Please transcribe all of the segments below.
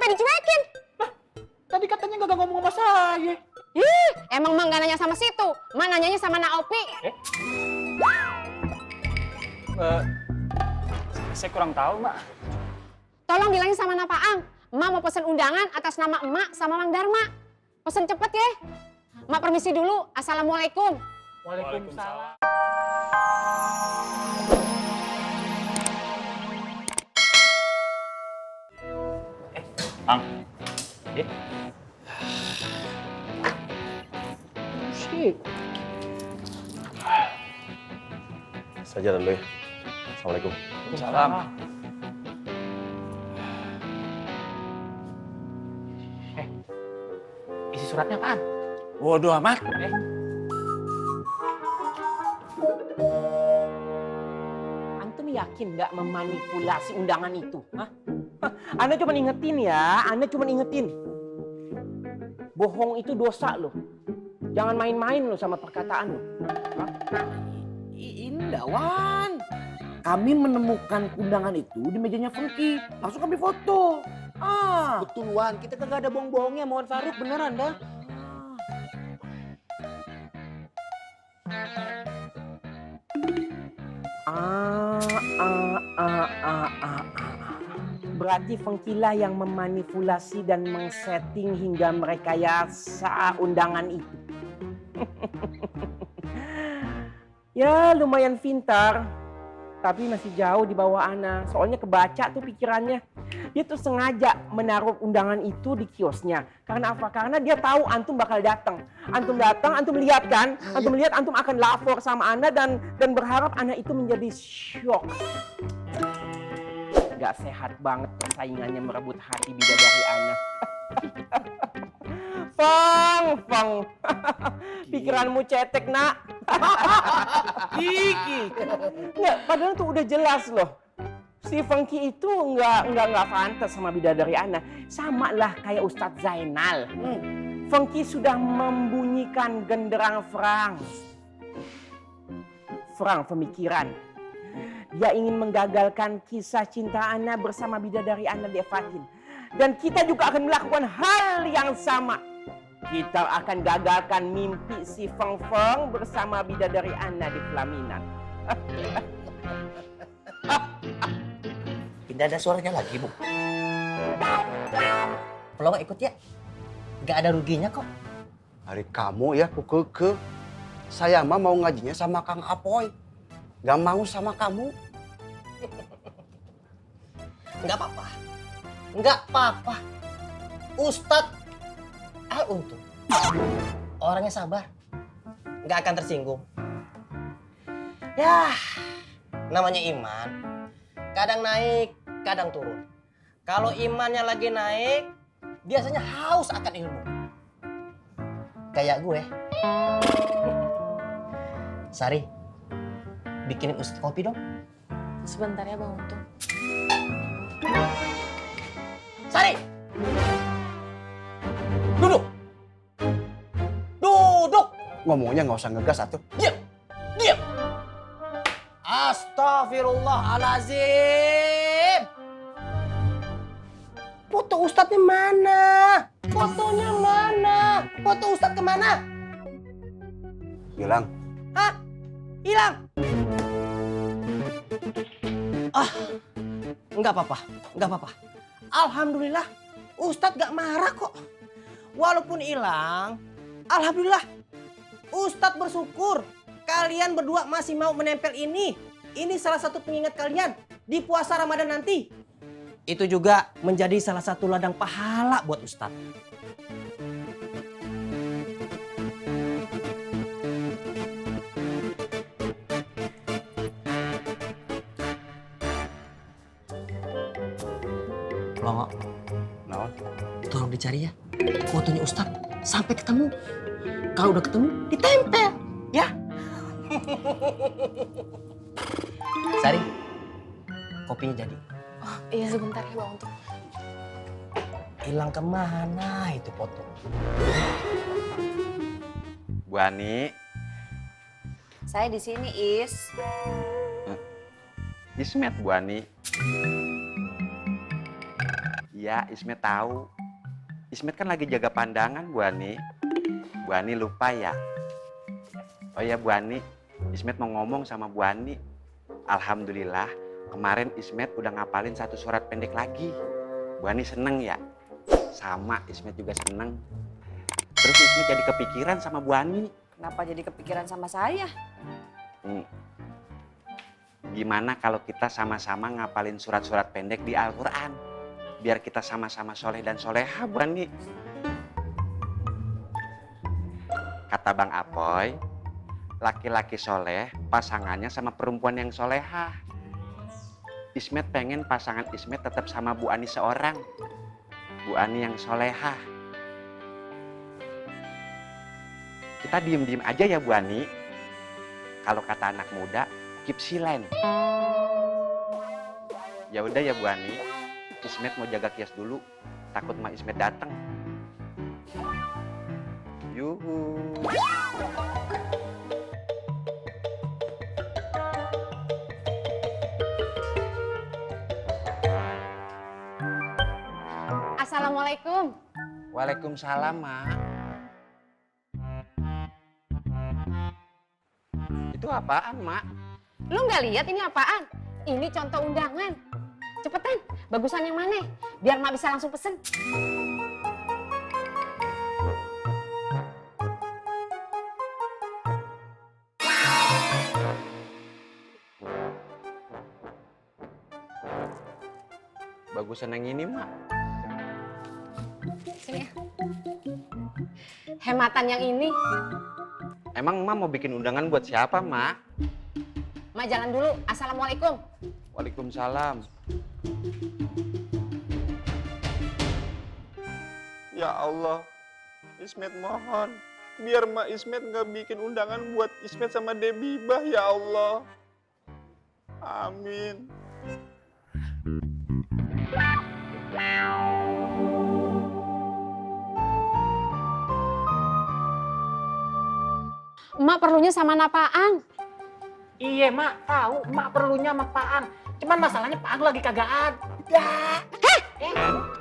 sampai dicuekin? Tadi katanya gak ngomong sama saya. Ih, emang Mak gak nanya sama situ. Mak nanyanya sama Naopi. Saya kurang tahu, Mak. Tolong bilangin sama Napaang. Mak mau pesen undangan atas nama Emak sama Mang Darma. Pesen cepet ya. Mak permisi dulu. Assalamualaikum. Waalaikumsalam. Ang. Shit. Saja dulu ya. Assalamualaikum. Salam. Isi suratnya apaan? Waduh amat. Antum yakin nggak memanipulasi undangan itu? Hah? Anda cuma ingetin ya, Anda cuma ingetin. Bohong itu dosa loh. Jangan main-main loh sama perkataan loh. Indah, Wan. Kami menemukan undangan itu di mejanya Funky. Langsung kami foto. Betul Wan, kita kagak ada bohong-bohongnya, Mohon Faruk, beneran dah. Berarti Funky lah yang memanipulasi dan mengsetting hingga merekayasa undangan itu. Ya lumayan pintar, tapi masih jauh di bawah Ana. Soalnya kebaca tuh pikirannya. Dia tuh sengaja menaruh undangan itu di kiosnya. Karena apa? Karena dia tahu antum bakal datang. Antum datang, antum lihat kan? Antum lihat, antum akan lapor sama Ana dan berharap Ana itu menjadi syok. Gak sehat banget persaingannya merebut hati bidadari Ana. Fang. Pikiranmu cetek, nak. Iki. Nggak, padahal tuh udah jelas loh. Si Funky itu nggak pantas sama bidadari Ana. Sama lah kayak Ustadz Zainal. Funky sudah membunyikan genderang Frang pemikiran. Dia ingin menggagalkan kisah cinta Ana bersama bidadari Ana Devatin. Dan kita juga akan melakukan hal yang sama. Kita akan gagalkan mimpi si Feng bersama bidadari Ana di pelaminan. Tidak ada suaranya lagi, Bu. Pelongo ikut ya. Gak ada ruginya kok. Hari kamu ya keke. Saya mah mau ngajinya sama Kang Apoy. Gak mau sama kamu. Nggak apa-apa. Nggak apa-apa. Ustadz untung. Orangnya sabar. Nggak akan tersinggung. Ya, namanya iman. Kadang naik, kadang turun. Kalau imannya lagi naik, biasanya haus akan ilmu. Kayak gue. Sari, bikinin Ustadz kopi dong. Sebentar ya Bang Untung. Sari! Duduk! Duduk! Ngomongnya nggak usah ngegas atuh. Diam! Diam! Astagfirullahalazim! Foto Ustadznya mana? Fotonya mana? Foto Ustadz kemana? Hilang. Hah? Hilang? Enggak apa-apa, enggak apa-apa. Alhamdulillah, Ustadz gak marah kok. Walaupun hilang, alhamdulillah. Ustadz bersyukur kalian berdua masih mau menempel ini. Ini salah satu pengingat kalian di puasa Ramadan nanti. Itu juga menjadi salah satu ladang pahala buat Ustadz. Pelongo, Naon? tolong dicari ya fotonya Ustadz sampai ketemu. Kalau udah ketemu, ditempel, ya. Sari, kopinya jadi. Oh iya sebentar ya Bang Untung. Hilang kemana itu foto? Bu Ani, Saya di sini Is. Ismet Bu Ani. Iya, Ismet tahu. Ismet kan lagi jaga pandangan, Bu Ani. Bu Ani lupa ya? Oh ya, Bu Ani, Ismet mau ngomong sama Bu Ani. Alhamdulillah, kemarin Ismet udah ngapalin 1 surat pendek lagi. Bu Ani seneng ya? Sama, Ismet juga seneng. Terus Ismet jadi kepikiran sama Bu Ani. Kenapa jadi kepikiran sama saya? Gimana kalau kita sama-sama ngapalin surat-surat pendek di Al-Quran? Biar kita sama-sama soleh dan soleha, Bu Ani. Kata Bang Apoy, laki-laki soleh pasangannya sama perempuan yang soleha. Ismet pengen pasangan Ismet tetap sama Bu Ani seorang. Bu Ani yang soleha. Kita diem-diem aja ya Bu Ani. Kalau kata anak muda, keep silent. Ya udah ya Bu Ani, Ismet mau jaga kios dulu. Takut Mak Ismet datang. Yuhu. Assalamualaikum. Waalaikumsalam, Mak. Itu apaan, Mak? Lu nggak lihat ini apaan? Ini contoh undangan. Cepetan, bagusan yang mana? Biar Mak bisa langsung pesen. Bagusan yang ini, Mak. Sini ya. Hematan yang ini. Emang Mak mau bikin undangan buat siapa, Mak? Mak jalan dulu. Assalamualaikum. Waalaikumsalam. Ya Allah, Ismet mohon, biar Mak Ismet nggak bikin undangan buat Ismet sama Debibah, ya Allah. Amin. Emak perlunya sama Napaang. Iya, Mak. Tahu, Mak perlunya sama Paang. Cuman masalahnya Paang lagi kagak ada.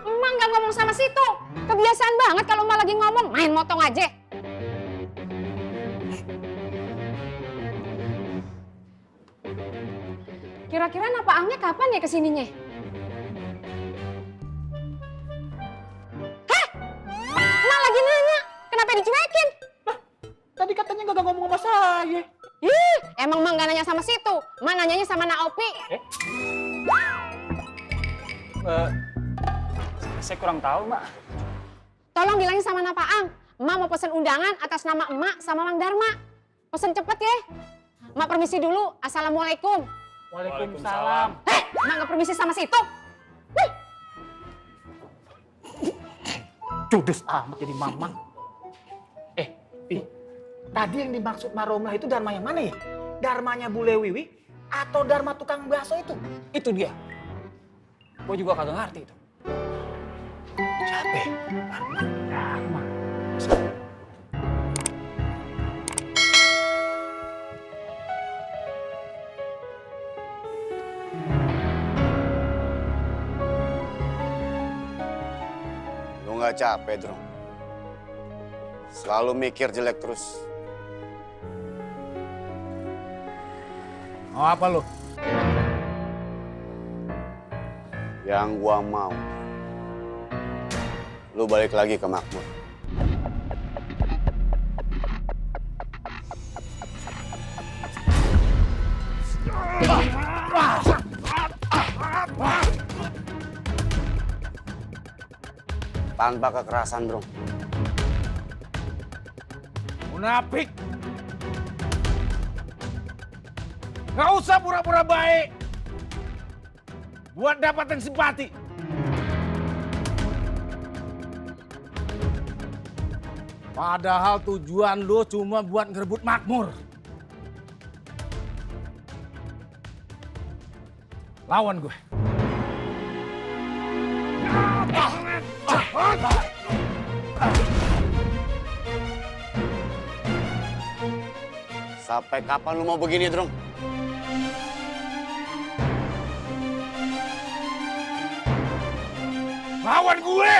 Emak nggak ngomong sama situ. Kebiasaan banget kalau emak lagi ngomong, main motong aja. Kira-kira Napaangnya kapan ya kesininya? Hah? Emak lagi nanya, kenapa dicuekin? Tadi katanya kagak ngomong sama saya. Ih, emang emak nggak nanya sama situ. Emak nanyanya sama Naopi. Saya kurang tahu, Mak. Tolong bilangin sama Napaang, emak mau pesen undangan atas nama emak sama Mang Darma. Pesen cepet ya. Emak permisi dulu. Assalamualaikum. Waalaikumsalam. Emak nggak permisi sama situ. Judes amat jadi mamang. Tadi yang dimaksud Maromlah itu Dharma yang mana ya? Dharmanya Bule Wiwi atau Dharma tukang bakso itu? Itu dia. Gue juga kagak ngerti itu. Siapa ya? Dharma. Lu nggak capek, Dron? Selalu mikir jelek terus. Mau apa lu? Yang gua mau, lu balik lagi ke Makmur. Tanpa kekerasan, bro. Munafik. Nggak usah pura-pura baik. Buat dapatin simpati. Padahal tujuan lu cuma buat ngerebut makmur. Lawan gue. Sampai kapan lu mau begini, Drong? Lawan gue!